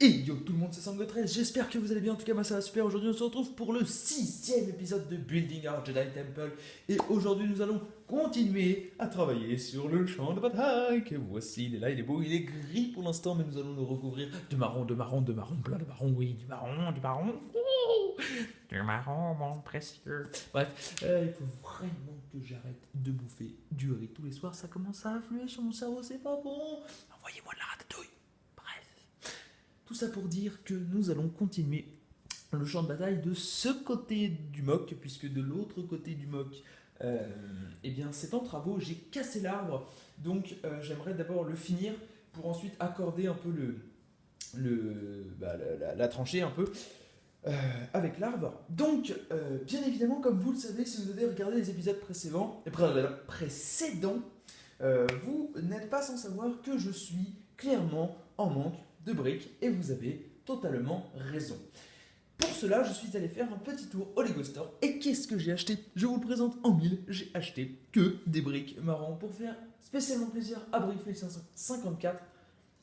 Et yo tout le monde, c'est Sango13, j'espère que vous allez bien, en tout cas moi ça va super. Aujourd'hui on se retrouve pour le 6e épisode de Building Our Jedi Temple. Et aujourd'hui nous allons continuer à travailler sur le champ de bataille. Que voici, il est là, il est beau, il est gris pour l'instant, mais nous allons le recouvrir de marron, de marron, de marron, plein de marron, oui, du marron, du marron. Ouh, du marron, mon précieux. Bref, il faut vraiment que j'arrête de bouffer du riz tous les soirs, ça commence à influer sur mon cerveau, c'est pas bon. Envoyez-moi de la ratatouille. Bref. Tout ça pour dire que nous allons continuer le champ de bataille de ce côté du moc, puisque de l'autre côté du moc, eh bien c'est en travaux, j'ai cassé l'arbre, donc j'aimerais d'abord le finir pour ensuite accorder un peu la tranchée un peu avec l'arbre. Donc, bien évidemment, comme vous le savez, si vous avez regardé les épisodes précédents, vous n'êtes pas sans savoir que je suis clairement en manque de briques, et vous avez totalement raison. Pour cela, je suis allé faire un petit tour au Lego Store. Et qu'est-ce que j'ai acheté? Je vous le présente en mille. J'ai acheté que des briques marron pour faire spécialement plaisir à Brickface 554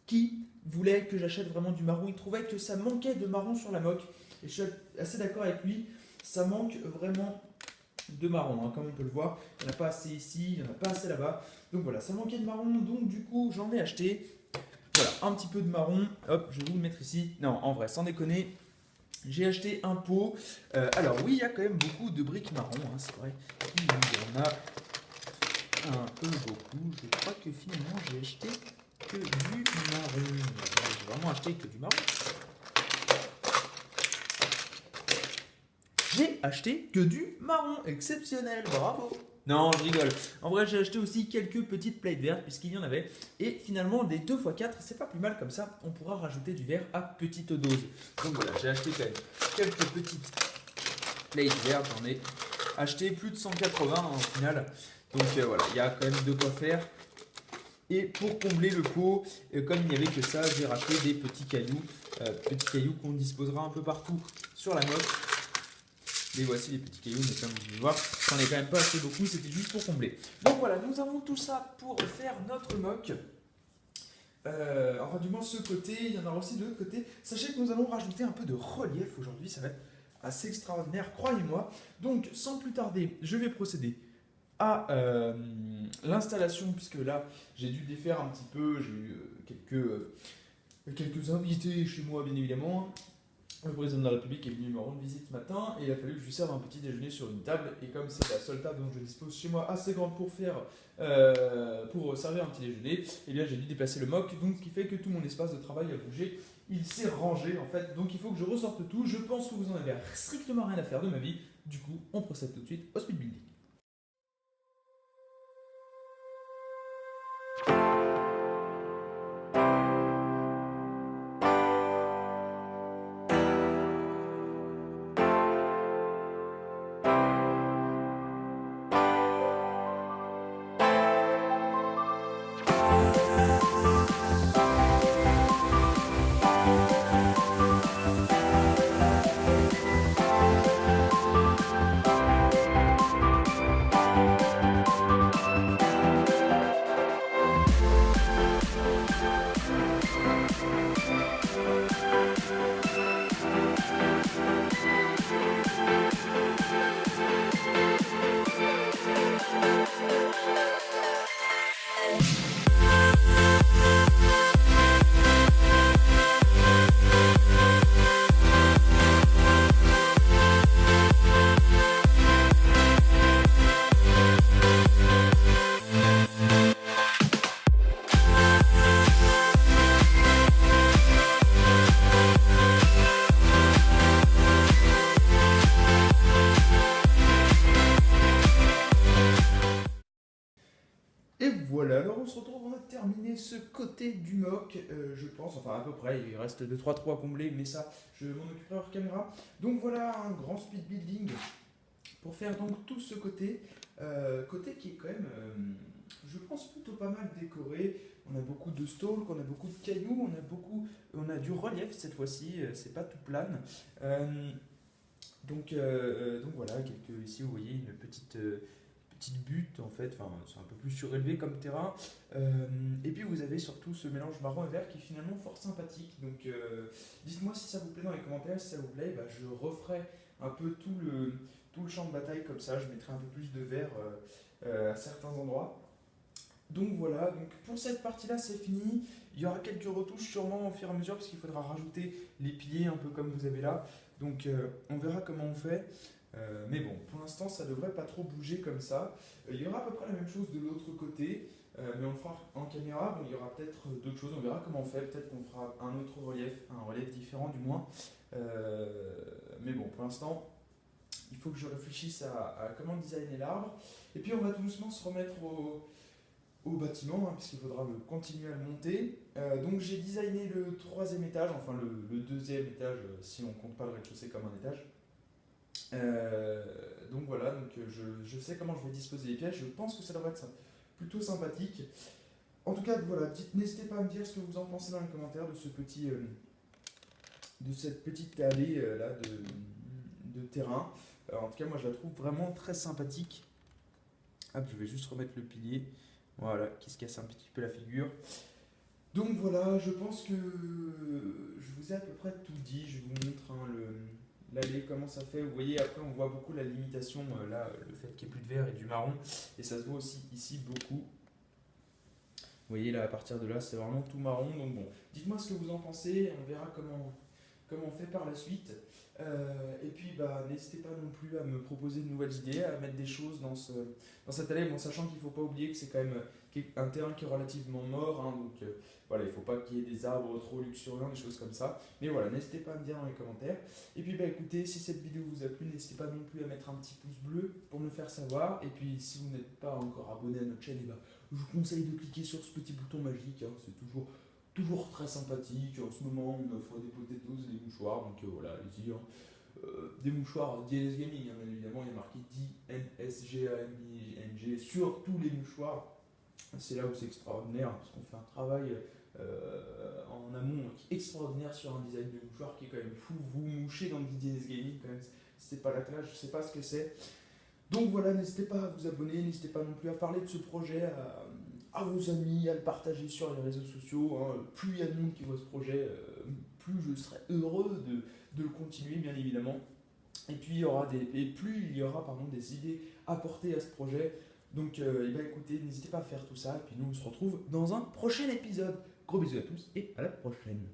qui voulait que j'achète vraiment du marron. Il trouvait que ça manquait de marron sur la moque. Et je suis assez d'accord avec lui. Ça manque vraiment de marron, hein, comme on peut le voir. Il n'y en a pas assez ici, il n'y en a pas assez là-bas. Donc voilà, ça manquait de marron. Donc du coup, j'en ai acheté. Voilà, un petit peu de marron. Hop, je vais vous le mettre ici. Non, en vrai, sans déconner. J'ai acheté un pot. Alors oui, il y a quand même beaucoup de briques marron, hein, c'est vrai. Il y en a un peu beaucoup. Je crois que finalement j'ai acheté que du marron. J'ai vraiment acheté que du marron. J'ai acheté que du marron. Exceptionnel, bravo. Non, je rigole. En vrai, j'ai acheté aussi quelques petites plates vertes puisqu'il y en avait. Et finalement, des 2x4, c'est pas plus mal comme ça. On pourra rajouter du verre à petite dose. Donc voilà, j'ai acheté quand même quelques petites plates vertes. J'en ai acheté plus de 180 en final. Donc voilà, il y a quand même de quoi faire. Et pour combler le pot, comme il n'y avait que ça, j'ai racheté des petits cailloux qu'on disposera un peu partout sur la moque. Et voici les petits cailloux, mais comme vous pouvez voir, j'en ai quand même pas assez beaucoup, c'était juste pour combler. Donc voilà, nous avons tout ça pour faire notre mock. Enfin du moins ce côté, il y en aura aussi de l'autre côté. Sachez que nous allons rajouter un peu de relief aujourd'hui, ça va être assez extraordinaire, croyez-moi. Donc sans plus tarder, je vais procéder à l'installation, puisque là j'ai dû défaire un petit peu, j'ai eu quelques invités chez moi bien évidemment. Le président de la République est venu me rendre visite ce matin et il a fallu que je lui serve un petit déjeuner sur une table. Et comme c'est la seule table dont je dispose chez moi assez grande pour servir un petit déjeuner, eh bien j'ai dû déplacer le mock, donc ce qui fait que tout mon espace de travail a bougé. Il s'est rangé en fait, donc il faut que je ressorte tout. Je pense que vous en avez strictement rien à faire de ma vie. Du coup, on procède tout de suite au speed building. Et voilà, alors on se retrouve, on a terminé ce côté du mock, je pense, enfin à peu près, il reste 2-3 trous à combler, mais ça, je m'en occuperai hors caméra. Donc voilà, un grand speed building pour faire donc tout ce côté, côté qui est quand même, je pense, plutôt pas mal décoré. On a beaucoup de stalk, on a beaucoup de cailloux, on a du relief cette fois-ci, c'est pas tout plane. Donc voilà, ici vous voyez une petite petites buttes en fait, enfin c'est un peu plus surélevé comme terrain. Et puis vous avez surtout ce mélange marron et vert qui est finalement fort sympathique. Donc dites-moi si ça vous plaît dans les commentaires, si ça vous plaît, bah, je referai un peu tout le champ de bataille comme ça, je mettrai un peu plus de vert à certains endroits. Donc voilà, donc pour cette partie-là c'est fini. Il y aura quelques retouches sûrement au fur et à mesure parce qu'il faudra rajouter les piliers un peu comme vous avez là. Donc on verra comment on fait. Mais bon, pour l'instant ça devrait pas trop bouger comme ça. Il y aura à peu près la même chose de l'autre côté. Mais on le fera en caméra. Bon, il y aura peut-être d'autres choses, on verra comment on fait. Peut-être qu'on fera un autre relief, un relief différent du moins. Mais bon, pour l'instant, il faut que je réfléchisse à comment designer l'arbre. Et puis on va tout doucement se remettre au bâtiment, hein, puisqu'il faudra continuer à le monter. Donc j'ai designé le troisième étage, enfin le deuxième étage, si on compte pas le rez-de-chaussée comme un étage. Donc voilà, donc je sais comment je vais disposer les pièces. Je pense que ça devrait être plutôt sympathique. En tout cas, voilà, n'hésitez pas à me dire ce que vous en pensez dans les commentaires de de cette petite allée là de terrain. En tout cas, moi je la trouve vraiment très sympathique. Hop, je vais juste remettre le pilier. Voilà, qui se casse un petit peu la figure. Donc voilà, je pense que je vous ai à peu près tout dit. Je vous montre hein, l'allée, comment ça fait. Vous voyez, après on voit beaucoup la limitation, là, le fait qu'il n'y ait plus de vert et du marron. Et ça se voit aussi ici beaucoup. Vous voyez là, à partir de là, c'est vraiment tout marron. Donc bon, dites-moi ce que vous en pensez. On verra comment on fait par la suite. Et puis, bah, n'hésitez pas non plus à me proposer de nouvelles idées, à mettre des choses dans cette allée, bon, sachant qu'il ne faut pas oublier que c'est quand même un terrain qui est relativement mort, hein, donc voilà, il ne faut pas qu'il y ait des arbres trop luxuriants, des choses comme ça. Mais voilà, n'hésitez pas à me dire dans les commentaires. Et puis, bah, écoutez, si cette vidéo vous a plu, n'hésitez pas non plus à mettre un petit pouce bleu pour me faire savoir. Et puis, si vous n'êtes pas encore abonné à notre chaîne, eh ben, je vous conseille de cliquer sur ce petit bouton magique, hein, c'est toujours très sympathique. En ce moment, on offre des potatoes et des mouchoirs, donc voilà, allez-y. Hein. Des mouchoirs DNS Gaming, hein, bien évidemment, il y a marqué DNSGAMING sur tous les mouchoirs. C'est là où c'est extraordinaire, parce qu'on fait un travail en amont qui est extraordinaire sur un design de mouchoir qui est quand même fou. Vous mouchez dans du DNS Gaming, quand même, c'est pas la classe, je sais pas ce que c'est. Donc voilà, n'hésitez pas à vous abonner, n'hésitez pas non plus à parler de ce projet à vos amis, à le partager sur les réseaux sociaux. Hein. Plus il y a de monde qui voit ce projet, plus je serai heureux de le continuer, bien évidemment. Et puis plus il y aura des idées apportées à ce projet. Donc eh ben, écoutez, n'hésitez pas à faire tout ça. Et puis nous, on se retrouve dans un prochain épisode. Gros bisous à tous et à la prochaine.